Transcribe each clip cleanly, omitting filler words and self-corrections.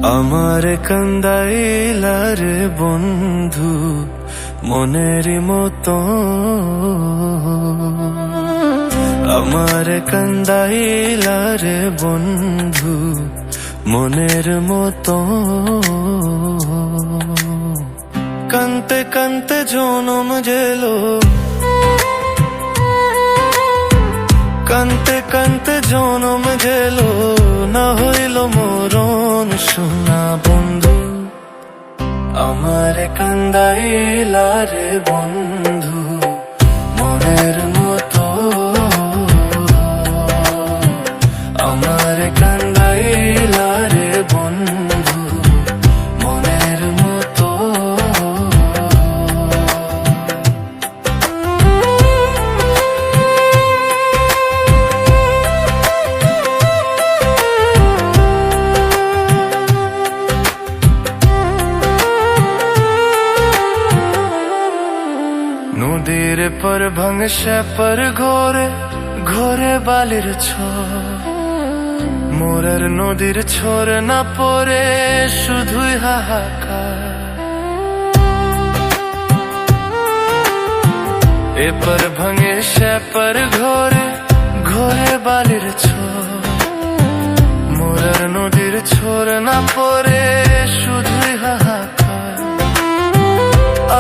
আমার কান্দাইলা রে বন্ধু মনের মতো, আমার কান্দাইলা রে বন্ধু মনের মতো। কানতে কানতে জনম গেলো, কানতে কানতে জনম গেল, না হইল মরণ শোনা বন্ধু। আমার কান্দাইলা রে বন্ধু মনের মতো, আমার কান্দাইলা রে বন্ধু মনের মতো। নদীর পর ভাঙসে পর ঘোরে ঘোরে বালির ছোর, মোরের নদীর ছোর না পরে শুধুই হাহাকার। এপর ভাঙে সে পর ঘোরে ঘোরে বালির ছোর, মোরের নদীর ছোর না পরে শুধুই হাহাকার।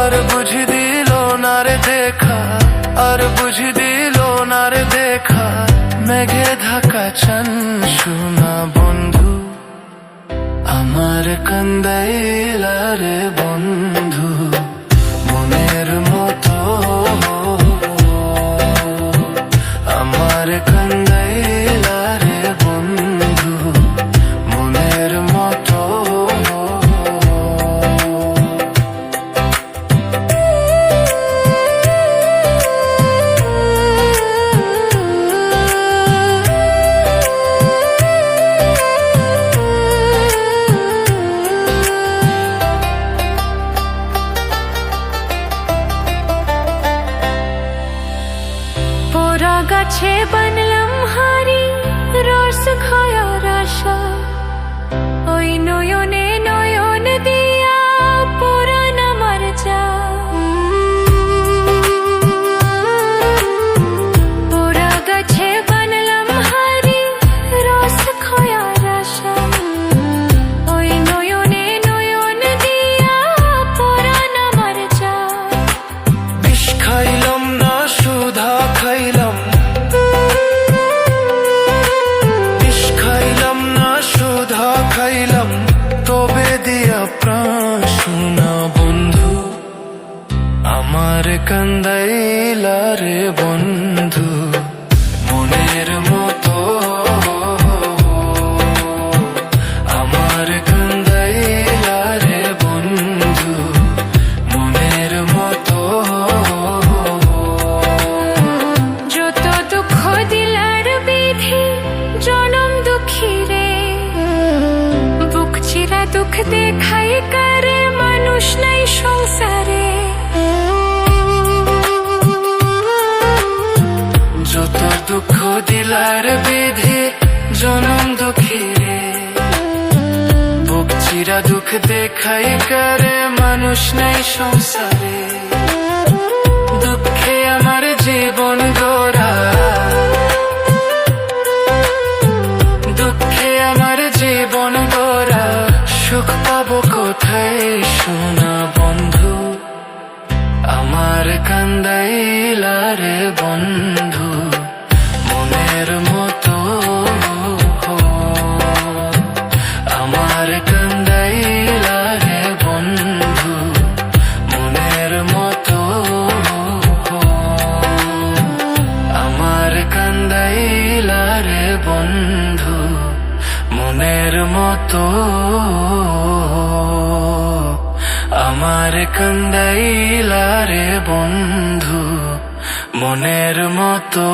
আর বুঝি দিল না রে দেখা, আর বুঝি দিল না রে দেখা, মেঘে ঢাকা চান শোনা বন্ধু। আমার কান্দাইলা রে বন্ধু মনের মতো, আমার কান্দাইলা রে বন্ধু মনের মতো। গাছে বানলাম হারি রস খায়ার আশা, ওই নয়নে নয়ন দিয়া পুরাণ আমার যা। পোড়া গাছে বানলাম হারি রস খায়ার আশা, ওই নয়নে নয়ন দিয়া পুরাণ আমার যা। বিষ খাইলাম না সুধা খাইলাম, খাইলাম তবে দিয়া প্রাণ শোনা বন্ধু। আমার কান্দাইলা রে বন্ধু মনের মতো, আমার কান্দাইলা রে বন্ধু মনের মতো। যত দুঃখ দিলার বিধি জনম দুঃখী রে, বুক চিরা দুঃখ দেখাই করে মানুষ নাই সংসারে। যত দুঃখ দিলার বিধি জনম দুঃখী রে, বুক চিরা দুঃখ দেখাই করে মানুষ নাই সংসারে। দুঃখে আমার জীবন গোরা, দুঃখে আমার জীবন গোরা, সুখ পাবো কোথায় শোনা বন্ধু। আমার কান্দাইলা রে বন্ধু মনের মতো, আমার কান্দাইলা রে বন্ধু মনের মতো, আমার কান্দাইলা রে বন্ধু মনের মতো, আমার কান্দাইলা রে বন্ধু মনের মতো।